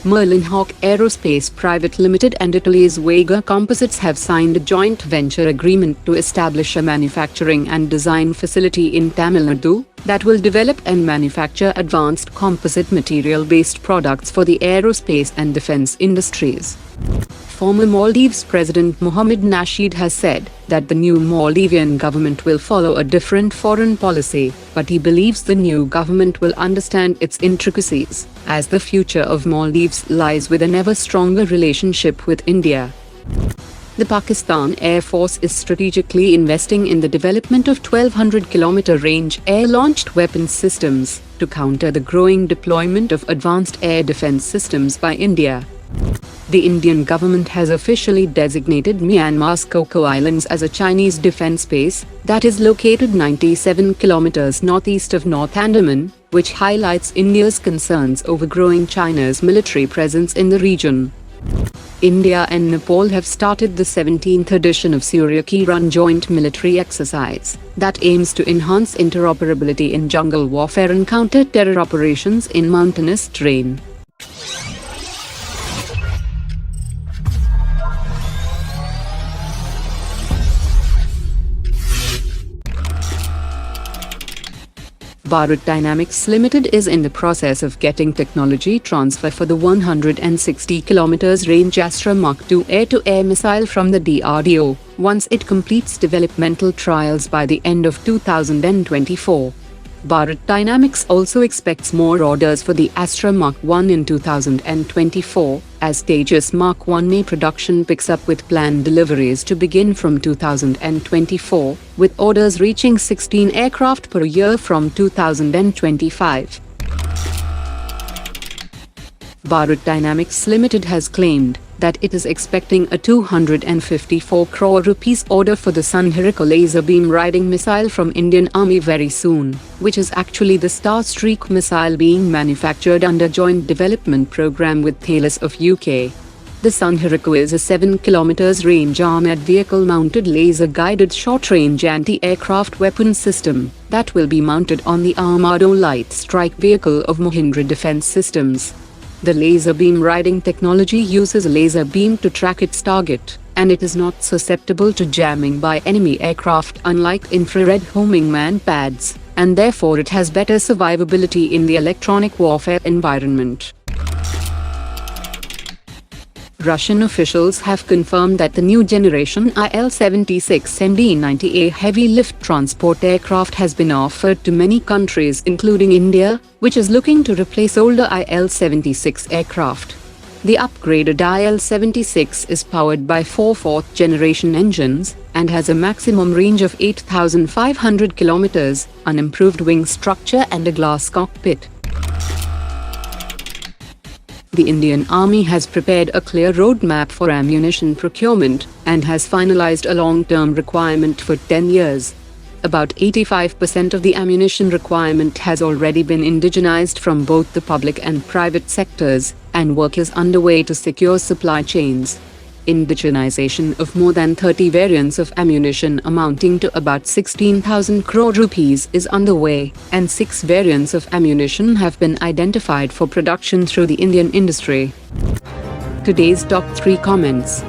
Merlinhawk Aerospace Private Limited and Italy's Vega Composites have signed a joint venture agreement to establish a manufacturing and design facility in Tamil Nadu that will develop and manufacture advanced composite material-based products for the aerospace and defense industries. Former Maldives President Mohammed Nasheed has said that the new Maldivian government will follow a different foreign policy, but he believes the new government will understand its intricacies, as the future of Maldives lies with an ever stronger relationship with India. The Pakistan Air Force is strategically investing in the development of 1,200-kilometer range air-launched weapons systems to counter the growing deployment of advanced air defense systems by India. The Indian government has officially designated Myanmar's Coco Islands as a Chinese defense base that is located 97 kilometers northeast of North Andaman, which highlights India's concerns over growing China's military presence in the region. India and Nepal have started the 17th edition of Surya Kiran joint military exercise that aims to enhance interoperability in jungle warfare and counter-terror operations in mountainous terrain. Bharat Dynamics Limited is in the process of getting technology transfer for the 160 km range Astra MK2 air-to-air missile from the DRDO, once it completes developmental trials by the end of 2024. Bharat Dynamics also expects more orders for the Astra MK1 in 2024, as Tejas Mk1A production picks up with planned deliveries to begin from 2024, with orders reaching 16 aircraft per year from 2025. Bharat Dynamics Limited has claimed that it is expecting a 254 crore rupees order for the Sanharika laser beam riding missile from Indian Army very soon, which is actually the Star Streak missile being manufactured under joint development program with Thales of UK. The Sanharika is a 7 km range armored vehicle-mounted laser-guided short-range anti-aircraft weapon system that will be mounted on the Armado light strike vehicle of Mahindra Defence Systems. The laser beam riding technology uses a laser beam to track its target, and it is not susceptible to jamming by enemy aircraft unlike infrared homing man pads, and therefore it has better survivability in the electronic warfare environment. Russian officials have confirmed that the new generation IL-76 MD-90A heavy lift transport aircraft has been offered to many countries including India, which is looking to replace older IL-76 aircraft. The upgraded IL-76 is powered by 4 fourth-generation engines and has a maximum range of 8,500 kilometers, an improved wing structure and a glass cockpit. The Indian Army has prepared a clear roadmap for ammunition procurement and has finalized a long-term requirement for 10 years. About 85% of the ammunition requirement has already been indigenized from both the public and private sectors, and work is underway to secure supply chains. Indigenization of more than 30 variants of ammunition amounting to about 16,000 crore rupees is underway, and 6 variants of ammunition have been identified for production through the Indian industry. Today's top 3 comments.